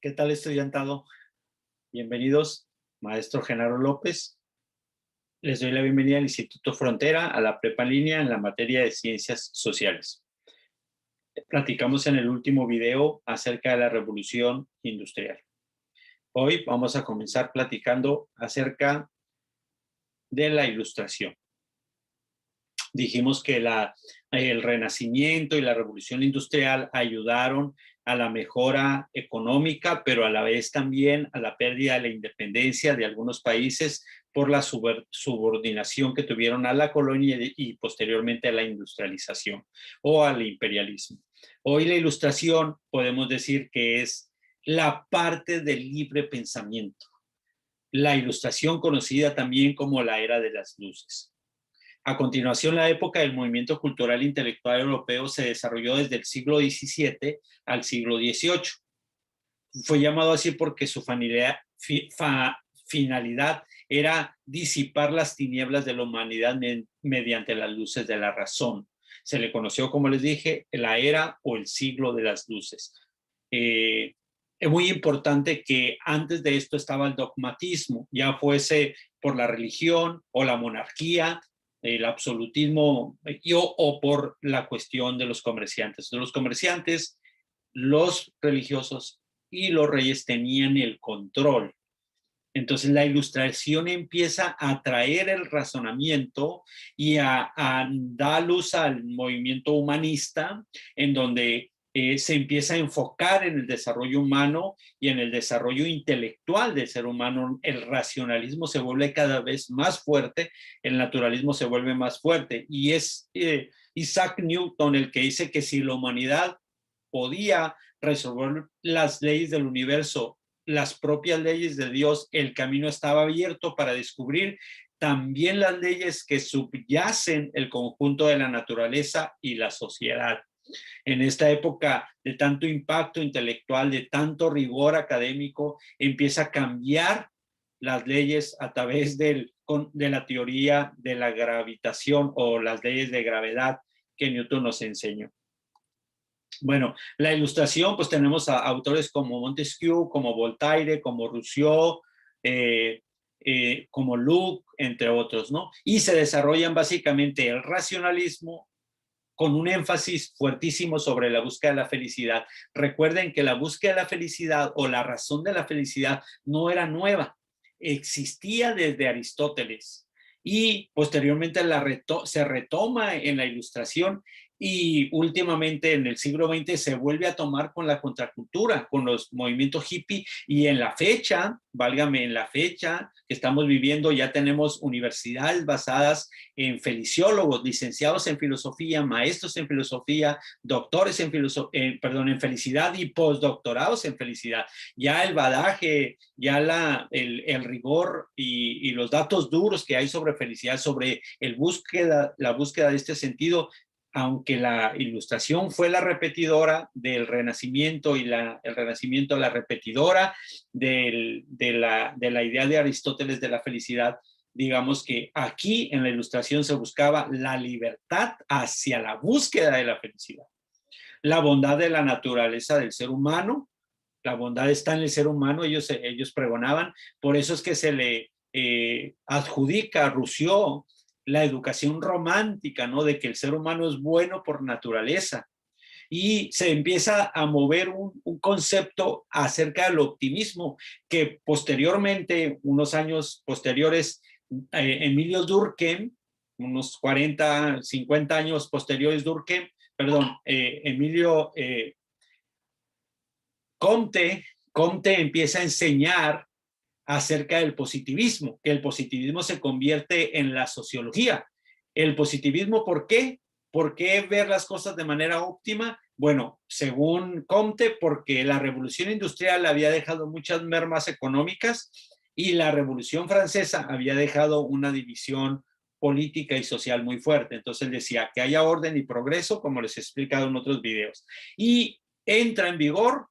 ¿Qué tal, estudiantado? Bienvenidos, maestro Genaro López. Les doy la bienvenida al Instituto Frontera, a la prepa en línea en la materia de Ciencias Sociales. Platicamos en el último video acerca de la Revolución Industrial. Hoy vamos a comenzar platicando acerca de la Ilustración. Dijimos que el Renacimiento y la Revolución Industrial ayudaron a la mejora económica, pero a la vez también a la pérdida de la independencia de algunos países por la subordinación que tuvieron a la colonia y posteriormente a la industrialización o al imperialismo. Hoy la Ilustración podemos decir que es la parte del libre pensamiento. La Ilustración, conocida también como la Era de las Luces. A continuación, la época del movimiento cultural e intelectual europeo se desarrolló desde el siglo XVII al siglo XVIII. Fue llamado así porque su finalidad era disipar las tinieblas de la humanidad mediante las luces de la razón. Se le conoció, como les dije, la era o el siglo de las luces. Es muy importante que antes de esto estaba el dogmatismo, ya fuese por la religión o la monarquía, el absolutismo o por la cuestión de los comerciantes. Los comerciantes, los religiosos y los reyes tenían el control. Entonces la Ilustración empieza a traer el razonamiento y a dar luz al movimiento humanista, en donde se empieza a enfocar en el desarrollo humano y en el desarrollo intelectual del ser humano. El racionalismo se vuelve cada vez más fuerte, el naturalismo se vuelve más fuerte, y es Isaac Newton el que dice que si la humanidad podía resolver las leyes del universo, las propias leyes de Dios, el camino estaba abierto para descubrir también las leyes que subyacen el conjunto de la naturaleza y la sociedad. En esta época de tanto impacto intelectual, de tanto rigor académico, empieza a cambiar las leyes a través de la teoría de la gravitación o las leyes de gravedad que Newton nos enseñó. Bueno, la Ilustración, pues tenemos a autores como Montesquieu, como Voltaire, como Rousseau, como Locke, entre otros, ¿no? Y se desarrollan básicamente el racionalismo con un énfasis fuertísimo sobre la búsqueda de la felicidad. Recuerden que la búsqueda de la felicidad o la razón de la felicidad no era nueva, existía desde Aristóteles y posteriormente se retoma en la Ilustración, y últimamente en el siglo XX se vuelve a tomar con la contracultura, con los movimientos hippie, y en la fecha, válgame, en la fecha que estamos viviendo ya tenemos universidades basadas en feliciólogos, licenciados en filosofía, maestros en filosofía, doctores en felicidad y postdoctorados en felicidad. Ya el badaje, ya el rigor y los datos duros que hay sobre felicidad, sobre la búsqueda de este sentido, aunque la Ilustración fue la repetidora del Renacimiento y el Renacimiento la repetidora de la idea de Aristóteles de la felicidad, digamos que aquí en la Ilustración se buscaba la libertad hacia la búsqueda de la felicidad. La bondad de la naturaleza del ser humano, la bondad está en el ser humano, ellos pregonaban, por eso es que se le adjudica a Rousseau la educación romántica, ¿no? De que el ser humano es bueno por naturaleza. Y se empieza a mover un concepto acerca del optimismo que posteriormente, unos años posteriores, Emilio Durkheim, unos 40, 50 años posteriores, Emilio Comte empieza a enseñar acerca del positivismo, que el positivismo se convierte en la sociología. El positivismo, ¿por qué? ¿Por qué ver las cosas de manera óptima? Bueno, según Comte, porque la revolución industrial había dejado muchas mermas económicas y la revolución francesa había dejado una división política y social muy fuerte. Entonces él decía que haya orden y progreso, como les he explicado en otros videos. Y entra en vigor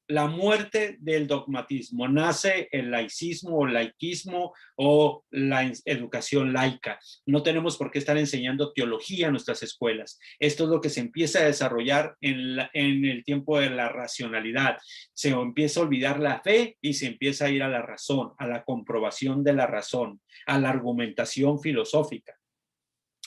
la muerte del dogmatismo, nace el laicismo o laiquismo o la educación laica. No tenemos por qué estar enseñando teología en nuestras escuelas. Esto es lo que se empieza a desarrollar en el tiempo de la racionalidad. Se empieza a olvidar la fe y se empieza a ir a la razón, a la comprobación de la razón, a la argumentación filosófica.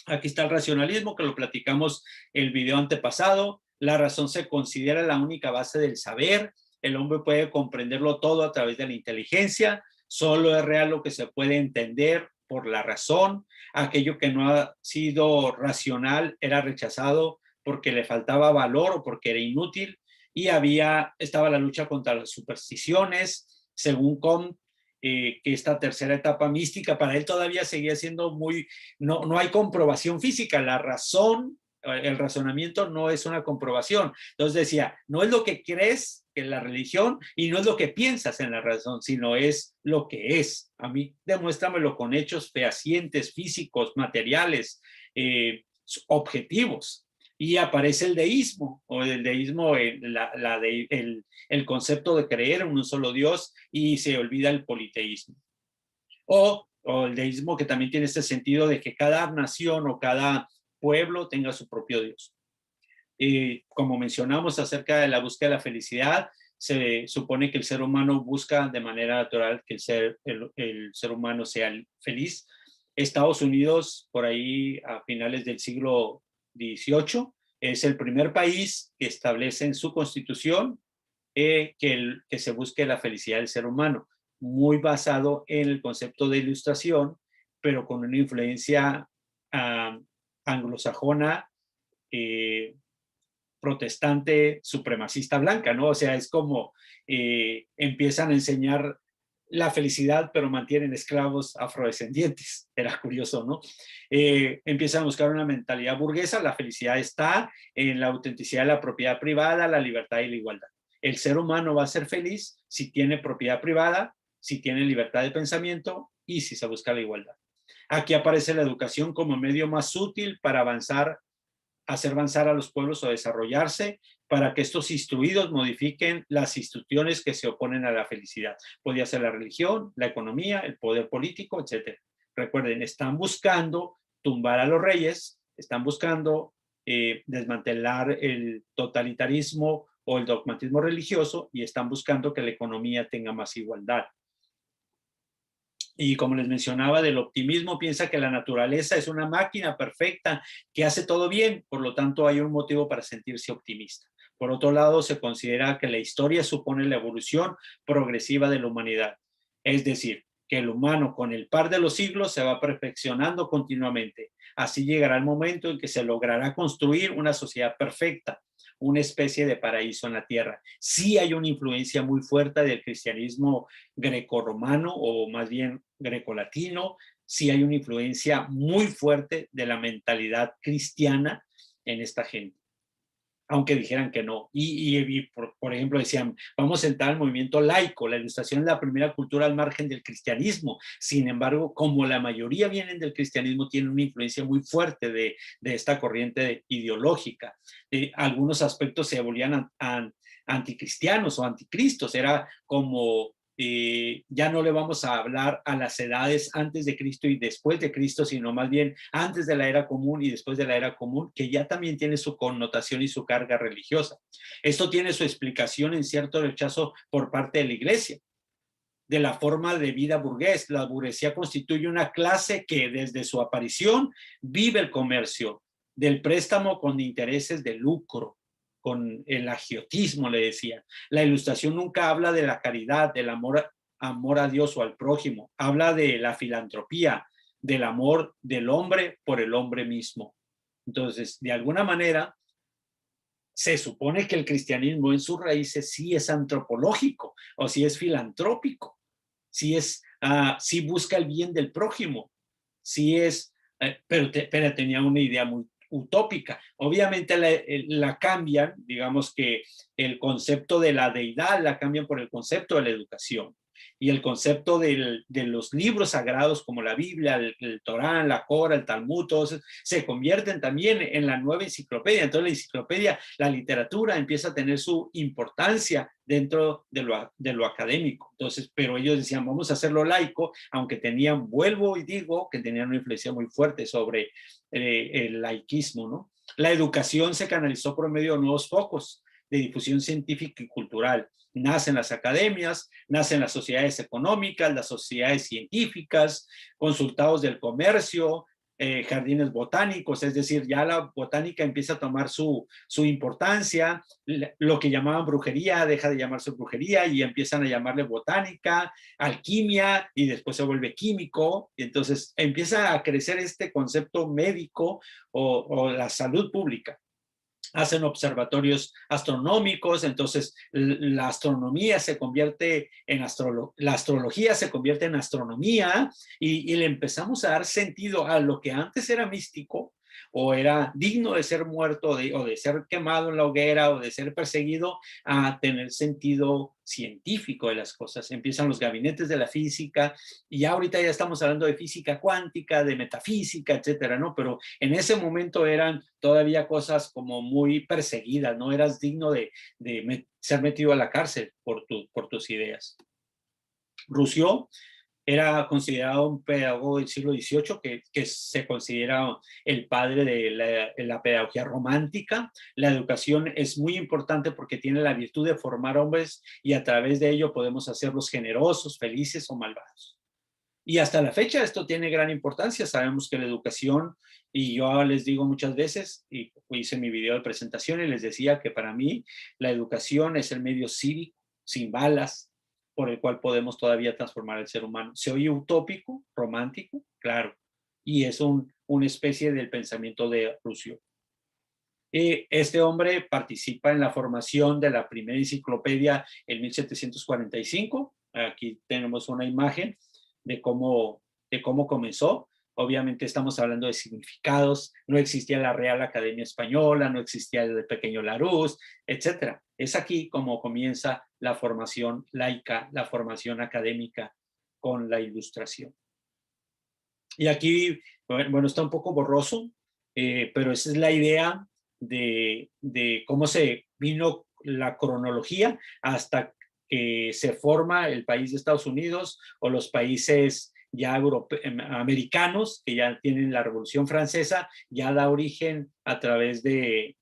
Aquí está el racionalismo, que lo platicamos el video antepasado. La razón se considera la única base del saber. El hombre puede comprenderlo todo a través de la inteligencia. Solo es real lo que se puede entender por la razón. Aquello que no ha sido racional era rechazado porque le faltaba valor o porque era inútil. Y estaba la lucha contra las supersticiones. Según Comte, que esta tercera etapa mística para él todavía seguía siendo muy, no hay comprobación física, la razón, el razonamiento no es una comprobación. Entonces decía, no es lo que crees en la religión y no es lo que piensas en la razón, sino es lo que es. A mí demuéstramelo con hechos fehacientes, físicos, materiales, objetivos. Y aparece el deísmo, o el deísmo, el concepto de creer en un solo Dios, y se olvida el politeísmo. O el deísmo, que también tiene este sentido de que cada nación o cada pueblo tenga su propio Dios. Como mencionamos acerca de la búsqueda de la felicidad, se supone que el ser humano busca de manera natural que el ser humano sea feliz. Estados Unidos, por ahí a finales del siglo XVIII, es el primer país que establece en su constitución que se busque la felicidad del ser humano, muy basado en el concepto de ilustración, pero con una influencia anglosajona, protestante, supremacista blanca, ¿no? O sea, es como empiezan a enseñar la felicidad, pero mantienen esclavos afrodescendientes. Era curioso, ¿no? Empiezan a buscar una mentalidad burguesa. La felicidad está en la autenticidad de la propiedad privada, la libertad y la igualdad. El ser humano va a ser feliz si tiene propiedad privada, si tiene libertad de pensamiento y si se busca la igualdad. Aquí aparece la educación como medio más útil para hacer avanzar a los pueblos o desarrollarse, para que estos instruidos modifiquen las instituciones que se oponen a la felicidad. Podría ser la religión, la economía, el poder político, etc. Recuerden, están buscando tumbar a los reyes, están buscando desmantelar el totalitarismo o el dogmatismo religioso, y están buscando que la economía tenga más igualdad. Y como les mencionaba, del optimismo, piensa que la naturaleza es una máquina perfecta que hace todo bien, por lo tanto hay un motivo para sentirse optimista. Por otro lado, se considera que la historia supone la evolución progresiva de la humanidad. Es decir, que el humano con el par de los siglos se va perfeccionando continuamente. Así llegará el momento en que se logrará construir una sociedad perfecta, una especie de paraíso en la tierra. Sí hay una influencia muy fuerte del cristianismo grecorromano, o más bien grecolatino. Sí hay una influencia muy fuerte de la mentalidad cristiana en esta gente, aunque dijeran que no. Por ejemplo, decían, vamos a entrar al movimiento laico. La ilustración es la primera cultura al margen del cristianismo. Sin embargo, como la mayoría vienen del cristianismo, tienen una influencia muy fuerte de esta corriente ideológica. Algunos aspectos se volvían anticristianos o anticristos. Era como ya no le vamos a hablar a las edades antes de Cristo y después de Cristo, sino más bien antes de la era común y después de la era común, que ya también tiene su connotación y su carga religiosa. Esto tiene su explicación en cierto rechazo por parte de la Iglesia de la forma de vida burgués. La burguesía constituye una clase que desde su aparición vive el comercio, del préstamo con intereses de lucro, con el agiotismo, le decía. La ilustración nunca habla de la caridad, del amor a Dios o al prójimo. Habla de la filantropía, del amor del hombre por el hombre mismo. Entonces, de alguna manera, se supone que el cristianismo en sus raíces sí es antropológico o sí es filantrópico, sí busca el bien del prójimo, sí es, pero tenía una idea muy utópica. Obviamente la cambian, digamos que el concepto de la deidad la cambian por el concepto de la educación. Y el concepto de los libros sagrados como la Biblia, el Torán, la Cora, el Talmud, todos se convierten también en la nueva enciclopedia. Entonces la enciclopedia, la literatura empieza a tener su importancia dentro de lo académico. Entonces, pero ellos decían, vamos a hacerlo laico, aunque tenían, vuelvo y digo, que tenían una influencia muy fuerte sobre el laiquismo, ¿no? La educación se canalizó por medio de nuevos focos de difusión científica y cultural. Nacen las academias, nacen las sociedades económicas, las sociedades científicas, consultados del comercio, jardines botánicos, es decir, ya la botánica empieza a tomar su importancia, lo que llamaban brujería deja de llamarse brujería y empiezan a llamarle botánica, alquimia y después se vuelve químico, y entonces empieza a crecer este concepto médico o la salud pública. Hacen observatorios astronómicos, entonces la astronomía se convierte en la astrología se convierte en astronomía y le empezamos a dar sentido a lo que antes era místico o era digno de ser muerto o de ser quemado en la hoguera o de ser perseguido, a tener sentido científico de las cosas. Empiezan los gabinetes de la física y ya ahorita ya estamos hablando de física cuántica, de metafísica, etcétera, ¿no? Pero en ese momento eran todavía cosas como muy perseguidas, no eras digno de ser metido a la cárcel por tus ideas. Rousseau era considerado un pedagogo del siglo XVIII que se considera el padre de la pedagogía romántica. La educación es muy importante porque tiene la virtud de formar hombres y a través de ello podemos hacerlos generosos, felices o malvados. Y hasta la fecha esto tiene gran importancia. Sabemos que la educación, y yo les digo muchas veces, y hice mi video de presentación y les decía que para mí la educación es el medio cívico, sin balas, por el cual podemos todavía transformar al ser humano. ¿Se oye utópico, romántico? Claro. Y es una especie del pensamiento de Rousseau. Este hombre participa en la formación de la primera enciclopedia en 1745. Aquí tenemos una imagen de cómo comenzó. Obviamente estamos hablando de significados, no existía la Real Academia Española, no existía el pequeño Larousse, etc. Es aquí como comienza la formación laica, la formación académica con la Ilustración. Y aquí, bueno, está un poco borroso, pero esa es la idea de cómo se vino la cronología hasta que se forma el país de Estados Unidos o los países ya americanos que ya tienen la Revolución Francesa, ya da origen a través de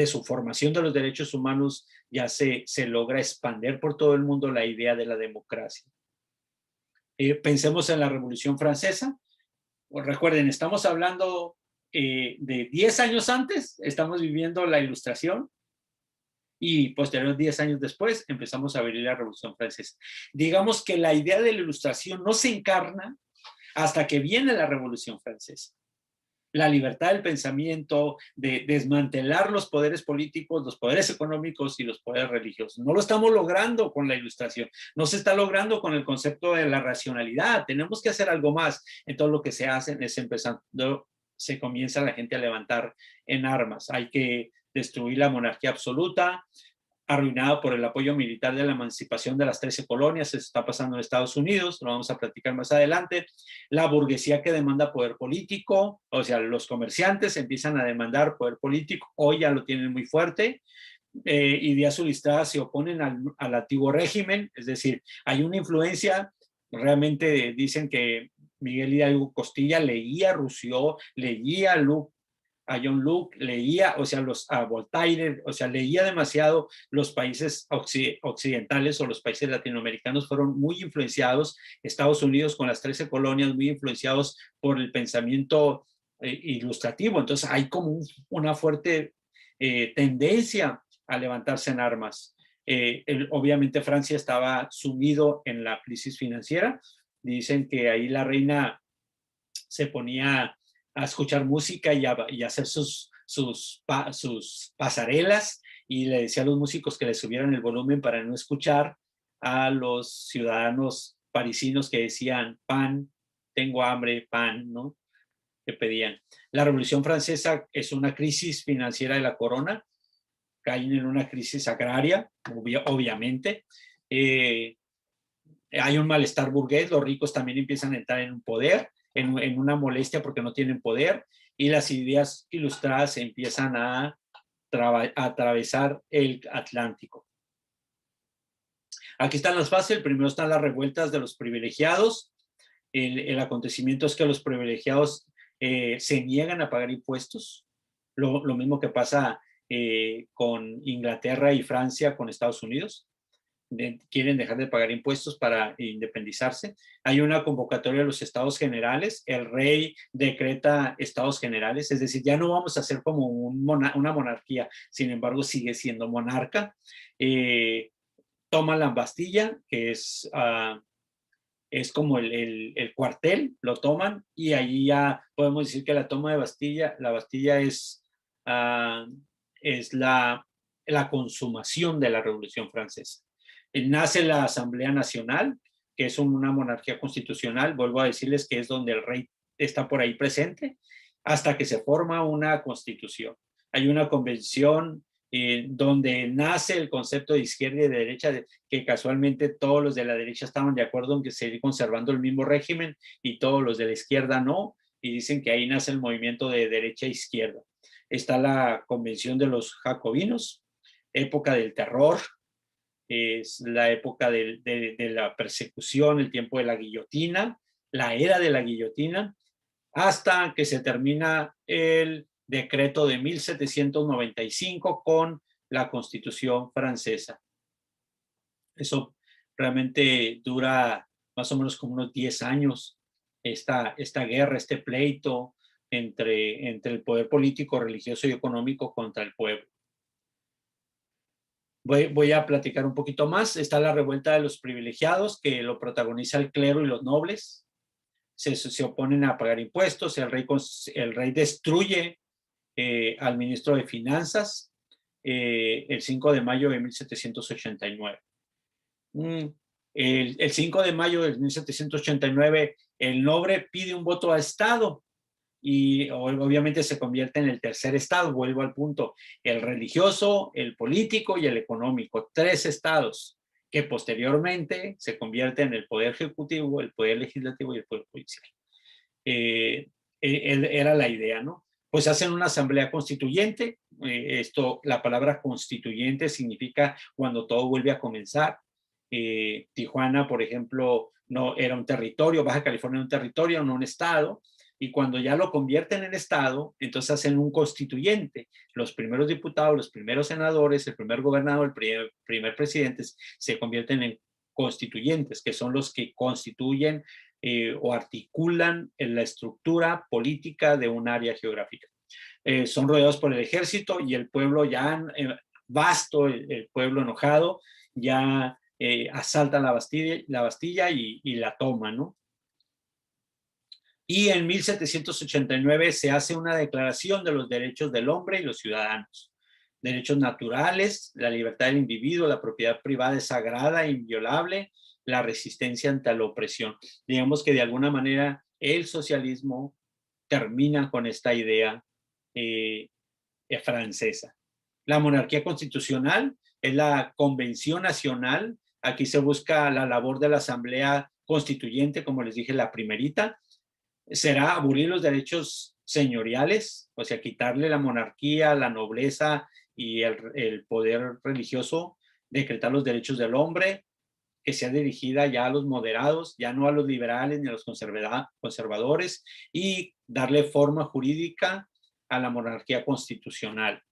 su formación de los derechos humanos, ya se logra expandir por todo el mundo la idea de la democracia. Pensemos en la Revolución Francesa. Recuerden, estamos hablando de 10 años antes, estamos viviendo la Ilustración y posterior 10 años después empezamos a vivir la Revolución Francesa. Digamos que la idea de la Ilustración no se encarna hasta que viene la Revolución Francesa. La libertad del pensamiento, de desmantelar los poderes políticos, los poderes económicos y los poderes religiosos. No lo estamos logrando con la Ilustración, no se está logrando con el concepto de la racionalidad, tenemos que hacer algo más. Entonces lo que se hace es empezando, se comienza la gente a levantar en armas. Hay que destruir la monarquía absoluta, arruinada por el apoyo militar de la emancipación de las 13 colonias. Eso está pasando en Estados Unidos, lo vamos a platicar más adelante. La burguesía que demanda poder político, o sea, los comerciantes empiezan a demandar poder político, hoy ya lo tienen muy fuerte. Ideas ilustradas se oponen al antiguo régimen, es decir, hay una influencia, realmente dicen que Miguel Hidalgo Costilla leía a Rousseau, leía a John Locke, leía, o sea, a Voltaire, o sea, leía demasiado. Los países occidentales o los países latinoamericanos fueron muy influenciados, Estados Unidos con las 13 colonias, muy influenciados por el pensamiento ilustrativo. Entonces hay como una fuerte tendencia a levantarse en armas. Obviamente Francia estaba sumido en la crisis financiera. Dicen que ahí la reina se ponía a escuchar música y a hacer sus pasarelas y le decía a los músicos que le subieran el volumen para no escuchar a los ciudadanos parisinos que decían pan, tengo hambre, pan, ¿no? Que pedían. La Revolución Francesa es una crisis financiera de la corona, caen en una crisis agraria, obviamente. hay un malestar burgués, los ricos también empiezan a entrar en un poder, en una molestia porque no tienen poder, y las ideas ilustradas empiezan a atravesar el Atlántico. Aquí están las fases. El primero están las revueltas de los privilegiados. El acontecimiento es que los privilegiados se niegan a pagar impuestos, lo mismo que pasa con Inglaterra y Francia con Estados Unidos. Quieren dejar de pagar impuestos para independizarse. Hay una convocatoria de los estados generales, el rey decreta estados generales, es decir, ya no vamos a ser como una monarquía, sin embargo sigue siendo monarca. Toma la Bastilla, que es como el cuartel, lo toman, y allí ya podemos decir que la toma de Bastilla, la Bastilla es la consumación de la Revolución Francesa. Nace la Asamblea Nacional, que es una monarquía constitucional, vuelvo a decirles que es donde el rey está por ahí presente, hasta que se forma una constitución. Hay una convención donde nace el concepto de izquierda y de derecha, que casualmente todos los de la derecha estaban de acuerdo en que seguir conservando el mismo régimen y todos los de la izquierda no, y dicen que ahí nace el movimiento de derecha e izquierda. Está la convención de los jacobinos, época del terror, es la época de la persecución, el tiempo de la guillotina, la era de la guillotina, hasta que se termina el decreto de 1795 con la Constitución francesa. Eso realmente dura más o menos como unos 10 años, esta guerra, este pleito entre el poder político, religioso y económico contra el pueblo. Voy a platicar un poquito más. Está la revuelta de los privilegiados, que lo protagoniza el clero y los nobles. Se oponen a pagar impuestos. El rey destruye al ministro de Finanzas el 5 de mayo de 1789. El 5 de mayo de 1789, el noble pide un voto a Estado y obviamente se convierte en el tercer estado. Vuelvo al punto: el religioso, el político y el económico, 3 estados que posteriormente se convierten en el poder ejecutivo, el poder legislativo y el poder judicial. Era la idea, ¿no? Pues hacen una asamblea constituyente. La palabra constituyente significa cuando todo vuelve a comenzar. Tijuana, por ejemplo, no era un territorio, Baja California era un territorio, no un estado, y cuando ya lo convierten en estado, entonces hacen un constituyente. Los primeros diputados, los primeros senadores, el primer gobernador, el primer presidente se convierten en constituyentes, que son los que constituyen o articulan en la estructura política de un área geográfica. Son rodeados por el ejército y el pueblo ya vasto, el pueblo enojado, ya asaltan la Bastilla y la toman, ¿no? Y en 1789 se hace una declaración de los derechos del hombre y los ciudadanos. Derechos naturales, la libertad del individuo, la propiedad privada es sagrada e inviolable, la resistencia ante la opresión. Digamos que de alguna manera el socialismo termina con esta idea francesa. La monarquía constitucional es la convención nacional. Aquí se busca la labor de la asamblea constituyente, como les dije, la primerita. Será abolir los derechos señoriales, o sea, quitarle la monarquía, la nobleza y el poder religioso, decretar los derechos del hombre, que sea dirigida ya a los moderados, ya no a los liberales ni a los conservadores, y darle forma jurídica a la monarquía constitucional.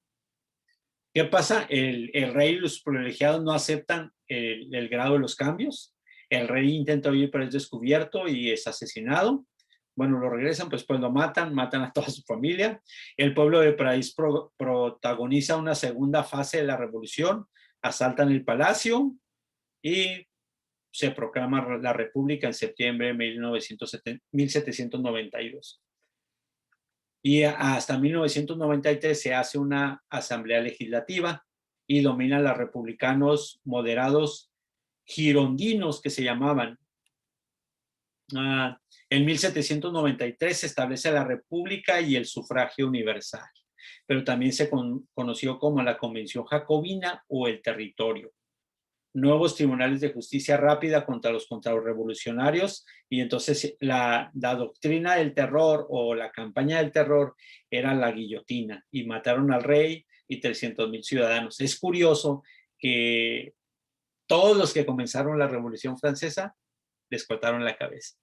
¿Qué pasa? El rey y los privilegiados no aceptan el grado de los cambios. El rey intenta huir, pero es descubierto y es asesinado. Bueno, lo regresan, pues lo matan a toda su familia. El pueblo de París protagoniza una segunda fase de la revolución, asaltan el palacio y se proclama la república en septiembre de 1792. Y hasta 1993 se hace una asamblea legislativa y dominan los republicanos moderados girondinos, que se llamaban. En 1793 se establece la república y el sufragio universal, pero también se conoció como la Convención Jacobina o el territorio. nuevos tribunales de justicia rápida contra los contrarrevolucionarios, y entonces la doctrina del terror o la campaña del terror era la guillotina, y mataron al rey y 300,000 ciudadanos. Es curioso que todos los que comenzaron la Revolución Francesa les cortaron la cabeza.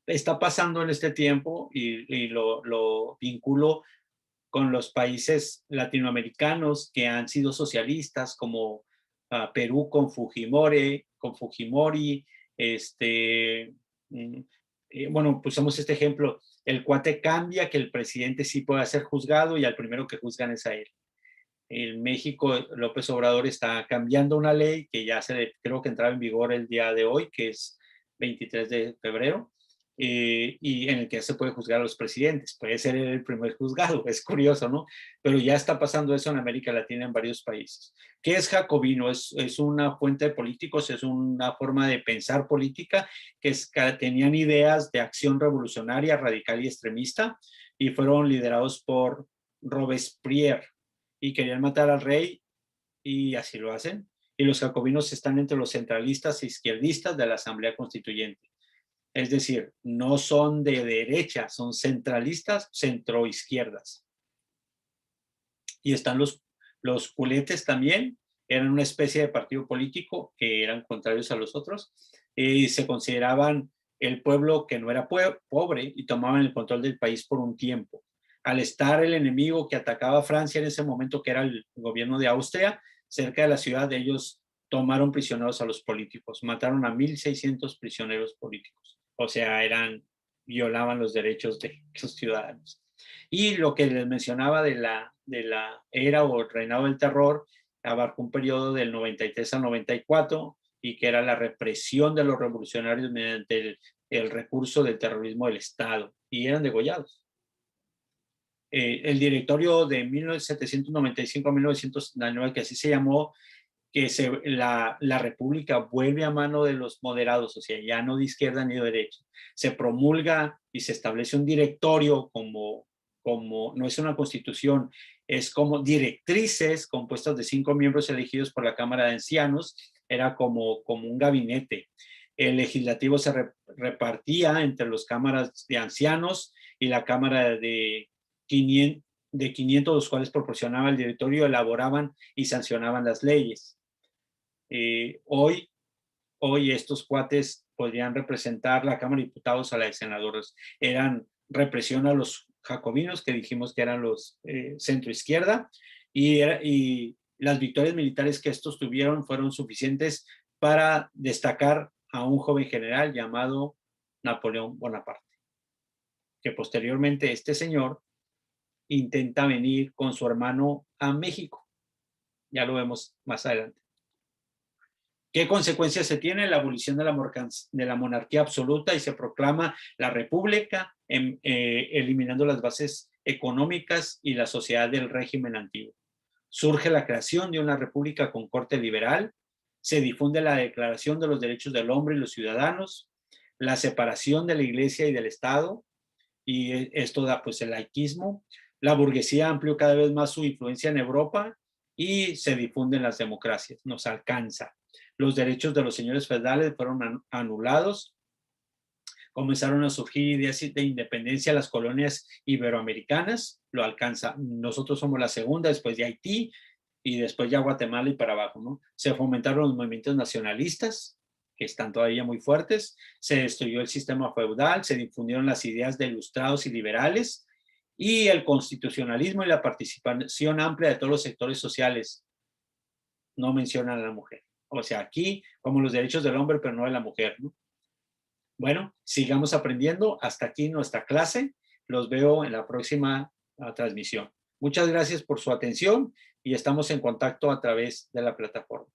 Está pasando en este tiempo y lo vinculo con los países latinoamericanos que han sido socialistas, como Perú con Fujimori, mm, bueno, pusamos este ejemplo, el cuate cambia que el presidente sí pueda ser juzgado y al primero que juzgan es a él. En México, López Obrador está cambiando una ley que ya creo que entraba en vigor el día de hoy, que es 23 de febrero, y en el que se puede juzgar a los presidentes. Puede ser el primer juzgado, es curioso, ¿no? Pero ya está pasando eso en América Latina en varios países. ¿Qué es jacobino? Es una fuente de políticos, es una forma de pensar política que tenían ideas de acción revolucionaria, radical y extremista, y fueron liderados por Robespierre, y querían matar al rey, y así lo hacen. Y los jacobinos están entre los centralistas e izquierdistas de la Asamblea Constituyente. Es decir, no son de derecha, son centralistas, centroizquierdas. Y están los culetes también, eran una especie de partido político que eran contrarios a los otros, y se consideraban el pueblo que no era pobre, y tomaban el control del país por un tiempo. Al estar el enemigo que atacaba a Francia en ese momento, que era el gobierno de Austria, cerca de la ciudad, ellos tomaron prisioneros a los políticos, mataron a 1,600 prisioneros políticos. O sea, violaban los derechos de los ciudadanos. Y lo que les mencionaba de la era o el reinado del terror abarcó un periodo del 93 al 94, y que era la represión de los revolucionarios mediante el recurso del terrorismo del Estado, y eran degollados. El directorio de 1795 a 1909, que así se llamó, que la república vuelve a mano de los moderados, o sea, ya no de izquierda ni de derecha. Se promulga y se establece un directorio como no es una constitución, es como directrices compuestas de 5 miembros elegidos por la Cámara de Ancianos, era como un gabinete. El legislativo se repartía entre las cámaras de ancianos y la Cámara de 500, los cuales proporcionaba el directorio, elaboraban y sancionaban las leyes. Hoy estos cuates podrían representar la Cámara de Diputados a la de senadores. Eran represión a los jacobinos, que dijimos que eran los centro izquierda, y las victorias militares que estos tuvieron fueron suficientes para destacar a un joven general llamado Napoleón Bonaparte, que posteriormente este señor intenta venir con su hermano a México. Ya lo vemos más adelante. ¿Qué consecuencias se tiene? La abolición de la monarquía absoluta, y se proclama la república, eliminando las bases económicas y la sociedad del régimen antiguo. Surge la creación de una república con corte liberal, se difunde la Declaración de los Derechos del Hombre y los Ciudadanos, la separación de la Iglesia y del Estado, y esto da pues el laicismo. La burguesía amplió cada vez más su influencia en Europa y se difunden las democracias, nos alcanza. Los derechos de los señores feudales fueron anulados, comenzaron a surgir ideas de independencia en las colonias iberoamericanas, lo alcanza. Nosotros somos la segunda, después de Haití, y después ya Guatemala y para abajo, ¿no? Se fomentaron los movimientos nacionalistas, que están todavía muy fuertes, se destruyó el sistema feudal, se difundieron las ideas de ilustrados y liberales, y el constitucionalismo y la participación amplia de todos los sectores sociales no mencionan a la mujer. O sea, aquí como los derechos del hombre, pero no de la mujer, ¿no? Bueno, sigamos aprendiendo. Hasta aquí nuestra clase. Los veo en la próxima transmisión. Muchas gracias por su atención y estamos en contacto a través de la plataforma.